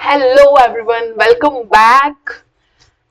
Hello everyone, welcome back.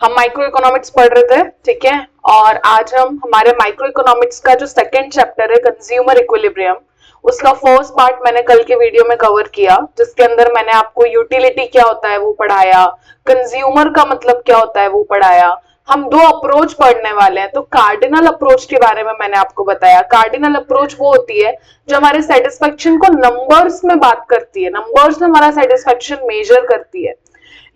हम micro economics पढ़ रहे थे, ठीक है। और आज हम हमारे माइक्रो इकोनॉमिक्स का जो सेकंड चैप्टर है कंज्यूमर इक्विलिब्रियम, उसका फर्स्ट पार्ट मैंने कल के वीडियो में कवर किया, जिसके अंदर मैंने आपको यूटिलिटी क्या होता है वो पढ़ाया, कंज्यूमर का मतलब क्या होता है वो पढ़ाया। हम दो अप्रोच पढ़ने वाले हैं। तो कार्डिनल अप्रोच के बारे में मैंने आपको बताया। कार्डिनल अप्रोच वो होती है जो हमारे सेटिस्फेक्शन को नंबर्स में बात करती है, नंबर्स में हमारा सेटिस्फेक्शन मेजर करती है।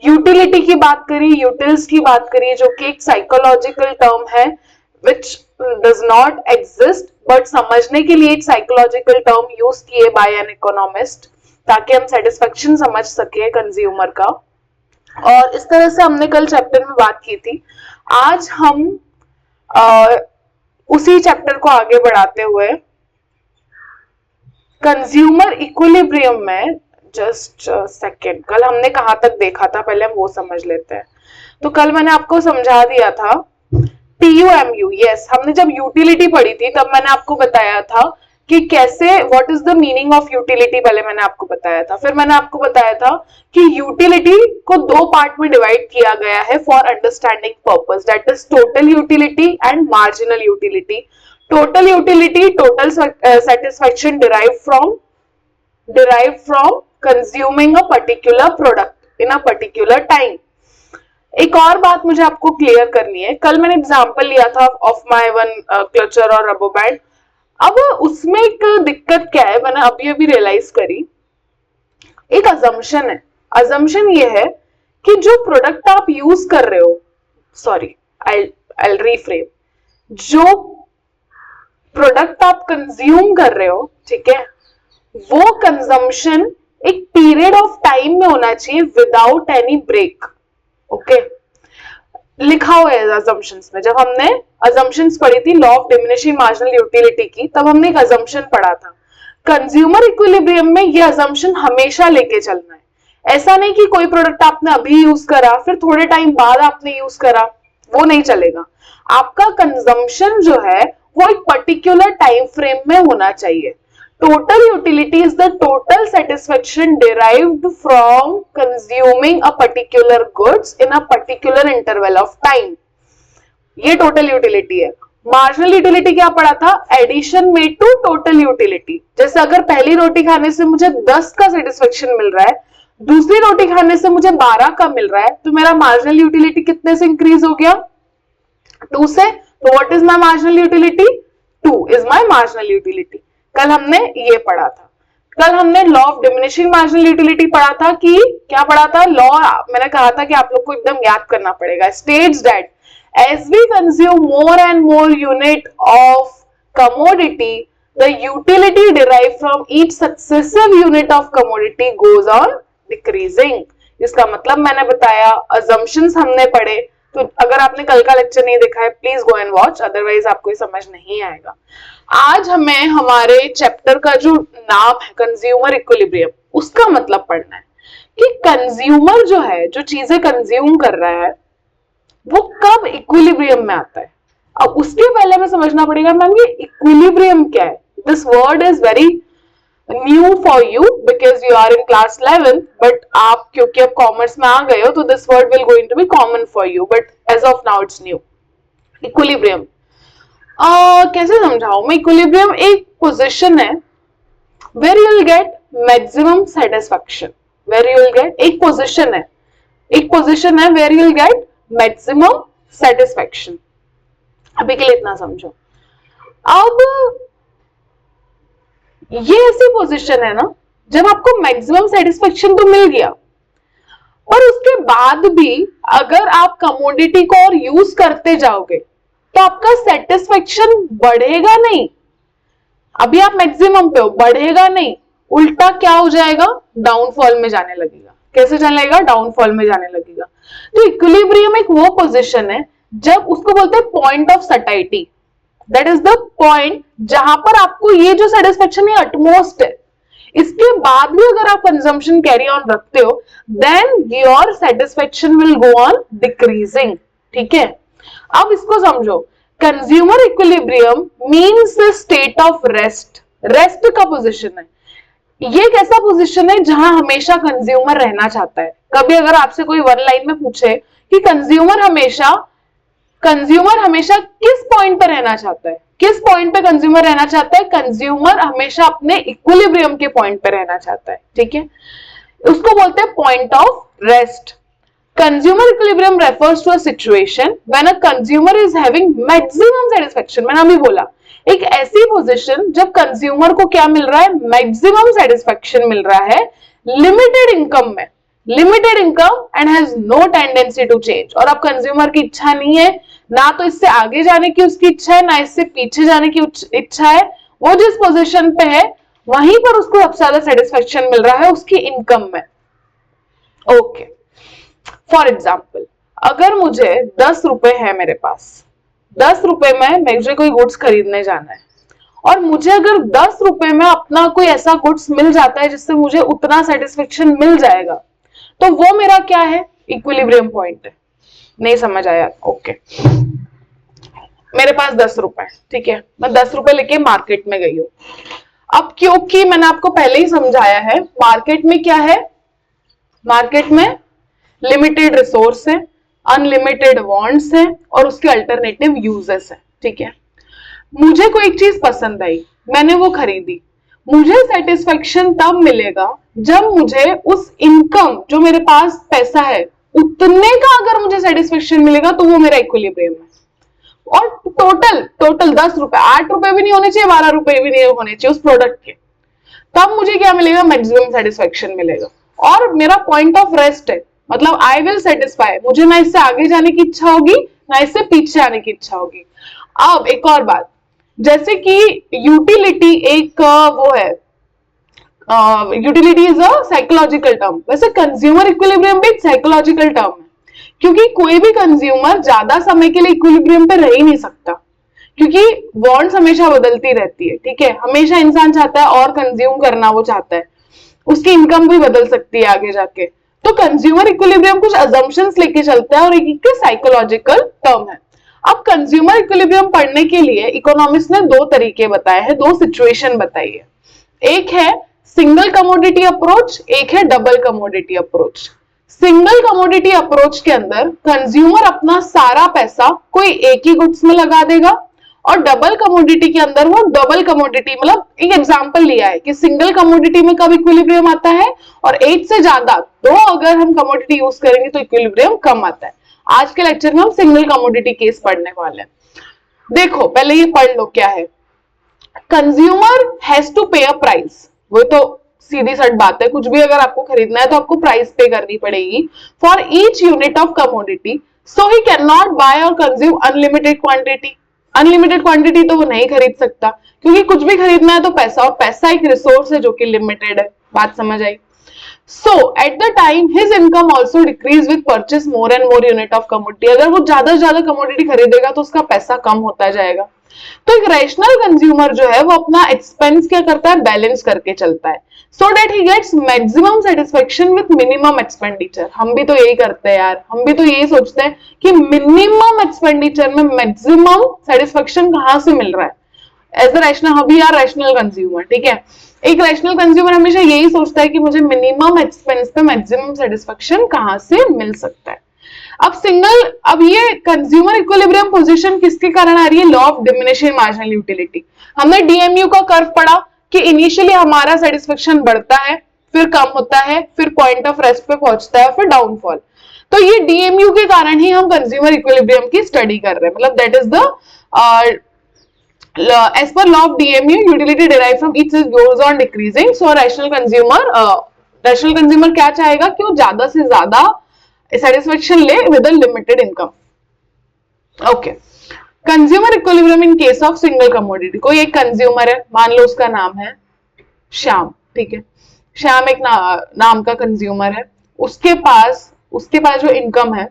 यूटिलिटी की बात करी, यूटिल्स की बात करी, जो कि एक साइकोलॉजिकल टर्म है which does not exist, but समझने के लिए एक साइकोलॉजिकल टर्म यूज किए बाय एन इकोनॉमिस्ट, ताकि हम सेटिस्फेक्शन समझ सके कंज्यूमर का। और इस तरह से हमने कल चैप्टर में बात की थी। आज हम उसी चैप्टर को आगे बढ़ाते हुए कंज्यूमर इक्विलिब्रियम में, जस्ट सेकेंड, कल हमने कहां तक देखा था पहले हम वो समझ लेते हैं। तो कल मैंने आपको समझा दिया था PUMU, यस, हमने जब यूटिलिटी पढ़ी थी तब मैंने आपको बताया था कि कैसे, what is the meaning of utility, पहले मैंने आपको बताया था। फिर मैंने आपको बताया था कि यूटिलिटी को दो पार्ट में डिवाइड किया गया है for understanding purpose, that is total utility and marginal utility. Total utility, total satisfaction derived from consuming a particular product in a particular time। एक और बात मुझे आपको क्लियर करनी है। कल मैंने एग्जांपल लिया था ऑफ माय वन क्लचर और रबर बैंड। अब उसमें एक दिक्कत क्या है, मैंने अभी अभी रियलाइज करी। एक अजम्पशन है। अजम्पशन ये है कि जो प्रोडक्ट आप यूज कर रहे हो, सॉरी आई रीफ्रेम, जो प्रोडक्ट आप कंज्यूम कर रहे हो, ठीक है, वो कंजम्पशन एक पीरियड ऑफ टाइम में होना चाहिए विदाउट एनी ब्रेक। ओके, लिखा हुआ है अजम्पशंस में। जब हमने अजम्पशंस पढ़ी थी law of diminishing marginal utility की, तब हमने एक अजम्पशन पढ़ा था। कंज्यूमर इक्विलिब्रियम में ये अजम्पशन हमेशा लेके चलना है। ऐसा नहीं कि कोई प्रोडक्ट आपने अभी यूज करा फिर थोड़े टाइम बाद आपने यूज करा, वो नहीं चलेगा। आपका कंजम्पशन जो है वो एक पर्टिकुलर टाइम फ्रेम में होना चाहिए। Total utility is the total satisfaction derived from consuming a particular goods in a particular interval of time। ये total utility है। Marginal utility क्या पढ़ा था? Addition made to total utility। जैसे अगर पहली रोटी खाने से मुझे 10 का satisfaction मिल रहा है, दूसरी रोटी खाने से मुझे 12 का मिल रहा है, तो मेरा marginal utility कितने से increase हो गया? 2 से। तो what is my marginal utility? 2 is my marginal utility। कल हमने ये पढ़ा था। कल हमने law of diminishing marginal utility पढ़ा था। कि क्या पढ़ा था? लॉ, मैंने कहा था कि आप लोग को एकदम याद करना पड़ेगा। States that as we consume more and more unit of commodity, the utility derive from each successive unit of commodity goes on decreasing. इसका मतलब मैंने बताया, अजम्पशंस हमने पढ़े। तो अगर आपने कल का लेक्चर नहीं देखा है please go and watch, otherwise आपको ये समझ नहीं आएगा। आज हमें हमारे चैप्टर का जो नाम है कंज्यूमर इक्विलिब्रियम, उसका मतलब पढ़ना है कि कंज्यूमर जो है, जो चीजें कंज्यूम कर रहा है, वो कब इक्विलिब्रियम में आता है। अब उसके पहले में समझना पड़ेगा मैम ये इक्विलिब्रियम क्या है। This word is very new for you because you are in class 11, but आप क्योंकि अब कॉमर्स में आ गए हो तो this word will going to be common for you, but as of now it's new. Equilibrium कैसे समझाऊं मैं? इक्विलिब्रियम एक पोजीशन है where you will get maximum satisfaction. Where you will get, एक पोजीशन है, एक पोजीशन है where you will get maximum satisfaction. अभी के लिए इतना समझो। अब ये ऐसी पोजीशन है ना जब आपको मैक्सिमम सेटिस्फैक्शन तो मिल गया, पर उसके बाद भी अगर आप कमोडिटी को और यूज करते जाओगे तो आपका सेटिस्फैक्शन बढ़ेगा नहीं। अभी आप मैक्सिमम पे हो, बढ़ेगा नहीं, उल्टा क्या हो जाएगा? डाउनफॉल में जाने लगेगा। कैसे जाने लगेगा? डाउनफॉल में जाने लगेगा। तो इक्विलिब्रियम एक वो पोजीशन है जब, उसको बोलते हैं point of satiety. That is the point जहां पर आपको ये जो सेटिस्फैक्शन है अटमोस्ट है, इसके बाद भी अगर आप कंजम्पशन कैरी ऑन रखते हो then your satisfaction will go on decreasing. ठीक है, अब इसको समझो। Consumer equilibrium means the state of rest. Rest का पोजीशन है। ये एक ऐसा पोजीशन है जहां हमेशा कंज्यूमर रहना चाहता है। कभी अगर आपसे कोई वन लाइन में पूछे कि कंज्यूमर हमेशा किस पॉइंट पे रहना चाहता है, किस पॉइंट पे कंज्यूमर रहना चाहता है, कंज्यूमर हमेशा अपने इक्विलिब्रियम के पॉइंट पे रहना चाहता है, ठीक है, उसको बोलते हैं point of rest. Consumer equilibrium refers to a situation when a consumer is having maximum satisfaction. मैंने अभी बोला एक ऐसी पोजीशन जब कंज्यूमर को क्या मिल रहा है, मैक्सिमम सेटिस्फेक्शन मिल रहा है लिमिटेड इनकम में, limited income and has no tendency to change. और अब कंज्यूमर की इच्छा नहीं है, ना तो इससे आगे जाने की उसकी इच्छा है, ना इससे पीछे जाने की इच्छा है, वो जिस पोजीशन पे है वहीं पर उसको सबसे ज्यादा सेटिस्फेक्शन मिल रहा है उसकी इनकम में। ओके, फॉर एग्जाम्पल अगर मुझे 10 रुपए है मेरे पास, 10 रुपए में मुझे कोई गुड्स खरीदने जाना है और मुझे अगर 10 रुपए में अपना कोई ऐसा गुड्स मिल जाता है जिससे मुझे उतना सेटिस्फेक्शन मिल जाएगा, तो वो मेरा क्या है, इक्विलिब्रियम पॉइंट है। नहीं समझ आया? ओके, मेरे पास 10 रुपए, ठीक है, मैं 10 रुपए लेके मार्केट में गई हूं। अब क्योंकि मैंने आपको पहले ही समझाया है मार्केट में क्या है, मार्केट में लिमिटेड रिसोर्स है, अनलिमिटेड वांट्स है और उसके अल्टरनेटिव यूजेस है, ठीक है। मुझे कोई एक चीज पसंद आई, मैंने वो खरीदी, मुझे सेटिस्फेक्शन तब मिलेगा जब मुझे उस इनकम जो मेरे पास पैसा है उतने का अगर मुझे सेटिस्फेक्शन मिलेगा तो वो मेरा इक्विलिब्रियम है। और टोटल 10 रुपए, 8 रुपए भी नहीं होने चाहिए, 12 रुपए भी नहीं होने चाहिए उस प्रोडक्ट के, तब मुझे क्या मिलेगा, मैक्सिमम सेटिस्फेक्शन मिलेगा और मेरा पॉइंट ऑफ रेस्ट है, मतलब आई विल सेटिस्फाई, मुझे ना इससे आगे जाने की इच्छा होगी ना इससे पीछे आने की इच्छा होगी। अब एक और बात, जैसे कि यूटिलिटी एक वो है, utility is a psychological term, वैसे कंज्यूमर इक्विलिब्रियम भी एक साइकोलॉजिकल टर्म है, क्योंकि कोई भी कंज्यूमर ज्यादा समय के लिए इक्विलिब्रियम पे रह ही नहीं सकता, क्योंकि वांट्स हमेशा बदलती रहती है, ठीक है, हमेशा इंसान चाहता है और कंज्यूम करना वो चाहता है, उसकी इनकम भी बदल सकती है आगे जाके। तो कंज्यूमर इक्विलिब्रियम कुछ अजम्पशंस लेके चलता है और एक साइकोलॉजिकल टर्म है। अब कंज्यूमर इक्विलिब्रियम पढ़ने के लिए इकोनॉमिस्ट ने दो तरीके बताए हैं, दो सिचुएशन बताई है, एक है सिंगल कमोडिटी अप्रोच, एक है double commodity approach. Single commodity approach के अंदर कंज्यूमर अपना सारा पैसा कोई एक ही गुड्स में लगा देगा और डबल कमोडिटी के अंदर वो डबल कमोडिटी, मतलब एक एग्जांपल लिया है कि सिंगल कमोडिटी में कब इक्विलिब्रियम आता है और एक से ज्यादा दो अगर हम कमोडिटी यूज करेंगे तो इक्विलिब्रियम कम आता है। आज के लेक्चर में हम सिंगल कमोडिटी केस पढ़ने वाले हैं। देखो पहले ये पढ़ लो क्या है, कंज्यूमर हैज टू पे अ प्राइस, वो तो सीधी सट बात है, कुछ भी अगर आपको खरीदना है तो आपको प्राइस पे करनी पड़ेगी for each unit of commodity, so he can not buy और consume unlimited quantity. Unlimited quantity तो वो नहीं खरीद सकता, क्योंकि कुछ भी खरीदना है तो पैसा, और पैसा एक रिसोर्स है जो कि लिमिटेड है, बात समझ आई। So at the time his income also decrease with purchase more and more unit of commodity, अगर वो ज्यादा से ज्यादा कमोडिटी खरीदेगा तो उसका पैसा कम होता जाएगा। तो एक रैशनल कंज्यूमर जो है वो अपना एक्सपेंस क्या करता है, बैलेंस करके चलता है, so that he gets maximum satisfaction with minimum expenditure। हम भी तो यही करते हैं यार, हम भी तो यही सोचते हैं कि मिनिमम एक्सपेंडिचर में मैक्सिमम सेटिस्फेक्शन कहां से मिल रहा है। एज अ रैशनल, हम भी यार रैशनल कंज्यूमर, ठीक है, एक रैशनल कंज्यूमर हमेशा यही सोचता है कि मुझे मिनिमम एक्सपेंस पे मैक्सिमम सेटिस्फेक्शन कहां से मिल सकता है। अब ये कंज्यूमर इक्विलिब्रियम पोजीशन किसके कारण आ रही है, law of diminishing marginal utility. हमने डीएमयू का कर्व पढ़ा कि इनिशियली हमारा सेटिस्फेक्शन बढ़ता है, फिर कम होता है, फिर पॉइंट ऑफ रेस्ट पे पहुंचता है, फिर डाउनफॉल। तो ये डीएमयू के कारण ही हम कंज्यूमर इक्विलिब्रियम की स्टडी कर रहे हैं, मतलब that is the as per law of DMU, utility derived from each goes on decreasing. So rational consumer क्या चाहेगा कि वो ज्यादा से ज्यादा satisfaction ले with a limited income. Okay. Consumer equilibrium in case of single commodity. कोई एक कंज्यूमर है, मान लो उसका नाम है श्याम, ठीक है, श्याम एक नाम का कंज्यूमर है, उसके पास जो इनकम है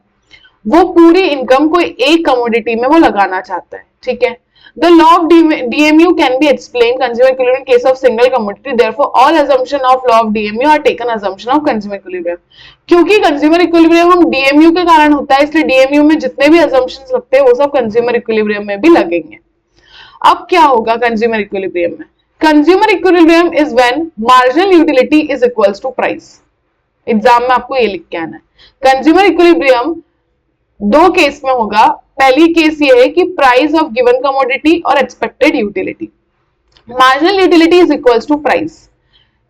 वो पूरी इनकम कोई एक कमोडिटी में वो लगाना चाहता है, ठीक है। The law of DMU can be explained consumer equilibrium in case of single commodity. Therefore, all assumption of law of DMU are taken assumption of consumer equilibrium. क्योंकि consumer equilibrium हम DMU के कारण होता है, इसलिए DMU में जितने भी assumptions लगते हैं वो सब consumer equilibrium में भी लगेंगे। अब क्या होगा consumer equilibrium में? Consumer equilibrium is when marginal utility is equals to price. Exam में आपको ये लिख के आना है। कंज्यूमर इक्विलिब्रियम दो केस में होगा। पहली केस ये है कि प्राइस ऑफ गिवन कमोडिटी और expected utility. Marginal utility is equals to price.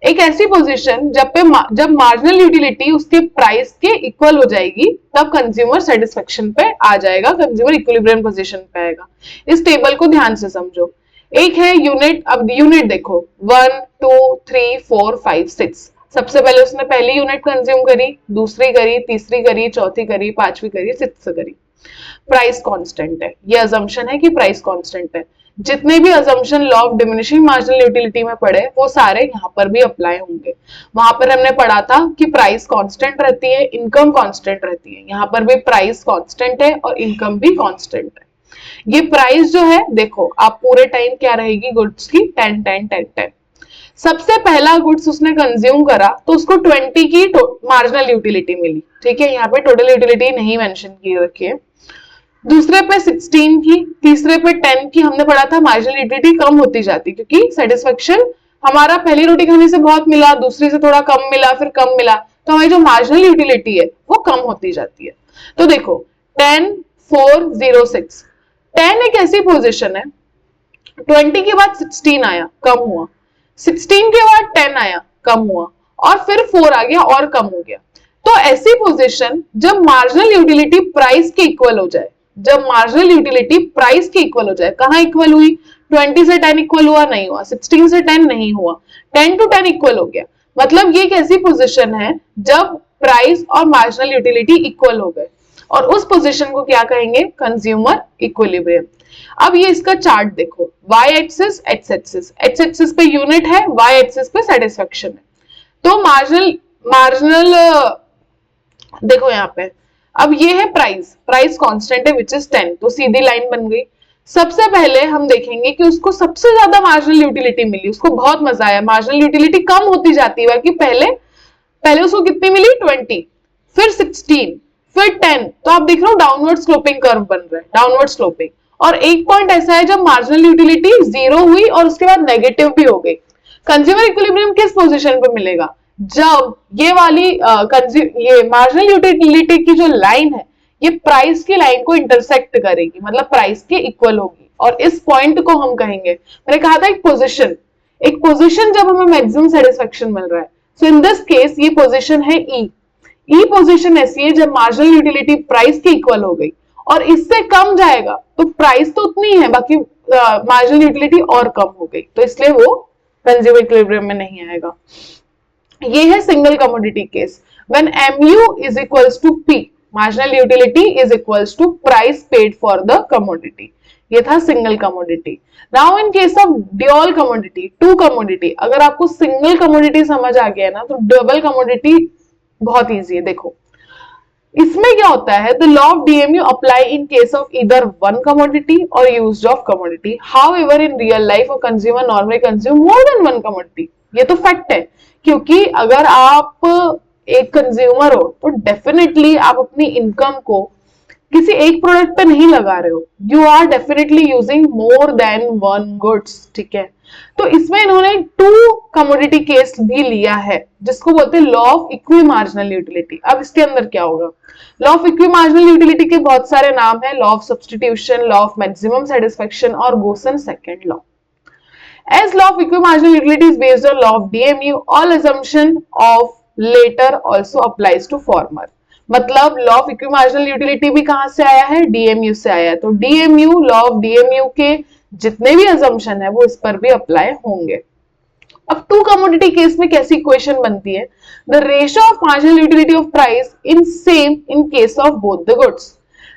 एक ऐसी पोजीशन जब मार्जिनल यूटिलिटी उसके प्राइस के इक्वल हो जाएगी तब कंज्यूमर सेटिस्फेक्शन पे आ जाएगा, कंज्यूमर इक्विलिब्रियम पोजीशन पे आएगा। इस टेबल को ध्यान से समझो। एक है यूनिट, अब यूनिट देखो 1 2 3 4 5 6। सबसे पहले उसने पहली यूनिट कंज्यूम करी, दूसरी करी, तीसरी करी, चौथी करी, पांचवी करी, सिक्स्थ करी। प्राइस कांस्टेंट है, ये अजम्पशन है कि प्राइस कांस्टेंट है। जितने भी assumption law of diminishing marginal utility में पढ़े वो सारे यहाँ पर भी अप्लाई होंगे। वहां पर हमने पढ़ा था कि प्राइस कांस्टेंट रहती है, इनकम कांस्टेंट रहती है। यहाँ पर भी प्राइस कांस्टेंट है और इनकम भी कांस्टेंट है। ये प्राइस जो है देखो आप पूरे टाइम क्या रहेगी गुड्स की 10 10 10 10। सबसे पहला गुड्स उसने कंज्यूम करा तो उसको 20 की मार्जिनल यूटिलिटी मिली, ठीक है। यहाँ पे टोटल यूटिलिटी नहीं मेंशन की रखी है। दूसरे पे 16 की, तीसरे पे 10 की। हमने पढ़ा था मार्जिनल यूटिलिटी कम होती जाती क्योंकि सेटिस्फेक्शन हमारा पहली रोटी खाने से बहुत मिला, दूसरी से थोड़ा कम मिला, फिर कम मिला, तो हमारी जो मार्जिनल यूटिलिटी है वो कम होती जाती है। तो देखो 10 4 0 6। 10 एक ऐसी पोजीशन है, 20 के बाद 16 आया, कम हुआ, 16 के बाद 10 आया, कम हुआ, और फिर 4 आ गया और कम हो गया। तो ऐसी पोजीशन जब मार्जिनल यूटिलिटी प्राइस के इक्वल हो जाए, जब मार्जिनल यूटिलिटी प्राइस के इक्वल हो जाए, कहां इक्वल हुई? 20 से 10 इक्वल हुआ? नहीं हुआ। 16 से 10 नहीं हुआ, 10 to 10 इक्वल हो गया। मतलब ये एक ऐसी पोजीशन है जब प्राइस और मार्जिनल यूटिलिटी इक्वल हो गए, और उस पोजीशन को क्या कहेंगे? Consumer equilibrium. अब ये इसका चार्ट देखो, y axis x axis, x axis पे यूनिट है, y एक्सिस पे सेटिस्फेक्शन है। तो मार्जिनल देखो यहाँ पे, अब ये है प्राइस, प्राइस कांस्टेंट है विच इज 10, तो सीधी लाइन बन गई। सबसे पहले हम देखेंगे कि उसको सबसे ज्यादा मार्जिनल यूटिलिटी मिली, उसको बहुत मजा आया। मार्जिनल यूटिलिटी कम होती जाती है, बाकी पहले उसको कितनी मिली? 20, फिर 16, फिर 10। तो आप देख रहे हो डाउनवर्ड स्लोपिंग कर्व बन रहा है, डाउनवर्ड स्लोपिंग। और एक पॉइंट ऐसा है जब मार्जिनल यूटिलिटी 0 हुई और उसके बाद नेगेटिव भी हो गई। कंज्यूमर इक्विलिब्रियम किस पोजीशन पे मिलेगा? जब ये वाली ये मार्जिनल यूटिलिटी की जो लाइन है ये प्राइस की लाइन को इंटरसेक्ट करेगी, मतलब प्राइस के इक्वल होगी, और इस पॉइंट को हम कहेंगे, मैंने कहा था एक पोजीशन जब हमें मैक्सिमम सेटिस्फेक्शन मिल रहा है। सो इन दिस केस ये पोजीशन है ई पोजीशन ऐसी है जब मार्जिनल यूटिलिटी प्राइस के इक्वल हो गई, और इससे कम जाएगा तो प्राइस तो उतनी है, बाकी मार्जिनल यूटिलिटी और कम हो गई, तो इसलिए वो कंज्यूमर इक्विलिब्रियम में नहीं आएगा। ये है single commodity case, when MU is equals to P, marginal utility is equals to price paid for the commodity. ये था single commodity. Now in case of dual commodity, two commodity, अगर आपको single commodity समझ आ गया ना तो double commodity बहुत easy है। देखो इसमें क्या होता है, the law of DMU apply in case of either one commodity और used of commodity. However in real life a consumer normally consume more than one commodity. ये तो फैक्ट है, क्योंकि अगर आप एक कंज्यूमर हो तो डेफिनेटली आप अपनी इनकम को किसी एक प्रोडक्ट पे नहीं लगा रहे हो, you are definitely using more than one goods, ठीक है। तो इसमें इन्होंने टू कमोडिटी केस भी लिया है जिसको बोलते हैं law of equi marginal utility. अब इसके अंदर क्या होगा? Law of equi marginal utility के बहुत सारे नाम है, law of substitution, law of maximum satisfaction और Gossen second law. As law of equimarginal utility is based on law of DMU, all assumption of later also applies to former। मतलब law of इक्विमार्जिनल utility भी कहां से आया है? DMU से आया है। तो DMU, लॉ ऑफ DMU के जितने भी assumption है वो इस पर भी अप्लाई होंगे। अब टू कमोडिटी केस में कैसी इक्वेशन बनती है? The ratio of marginal utility of price in same in case of both the goods.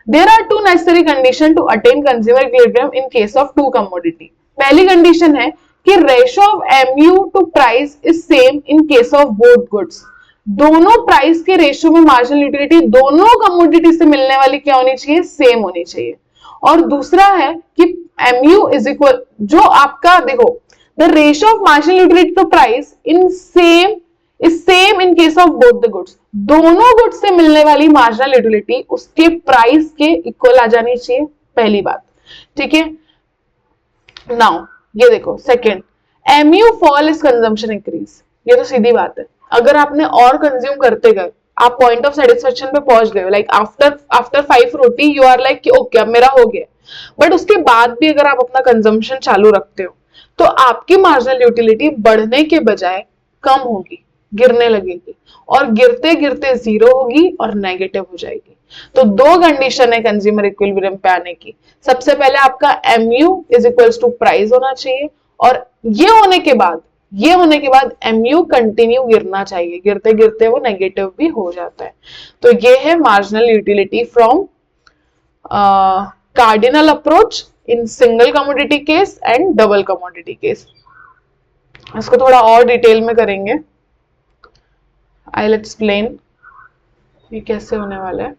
There are two necessary condition to attain consumer equilibrium in case of two commodity. पहली condition है कि ratio of MU to price is same in case of both goods. दोनों price के ratio में marginal utility दोनों commodity से मिलने वाली क्या होनी चाहिए? सेम होनी चाहिए। और दूसरा है कि MU इज इक्वल, जो आपका देखो the ratio of marginal utility to price in same in case of both the goods. दोनों गुड्स से मिलने वाली मार्जिनल यूटिलिटी उसके प्राइस के इक्वल आ जानी चाहिए, पहली बात, ठीक है। नाउ ये देखो second, MU fall is consumption increase, ये तो सीधी बात है। अगर आपने और कंज्यूम करते गए, आप पॉइंट ऑफ सेटिस्फेक्शन पे पहुंच गए, like after 5 roti you are like okay अब मेरा हो गया, बट उसके बाद भी अगर आप अपना कंजम्पशन चालू रखते हो तो आपकी मार्जिनल यूटिलिटी बढ़ने के बजाय कम होगी, गिरने लगेगी, और गिरते गिरते जीरो होगी और नेगेटिव हो जाएगी। तो दो कंडीशन है कंज्यूमर इक्विलिब्रियम पे आने की। सबसे पहले आपका MU is equals to price होना चाहिए, और ये होने के बाद MU कंटिन्यू गिरना चाहिए, गिरते गिरते वो नेगेटिव भी हो जाता है। तो ये है marginal utility from cardinal approach in single commodity case and double commodity case. इसको थोड़ा और डिटेल में करेंगे, आई विल एक्सप्लेन ये कैसे होने वाला है।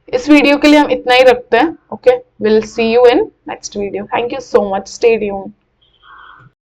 इस वीडियो के लिए हम इतना ही रखते हैं। Okay, will see you in next video. Thank you so much, stay tuned.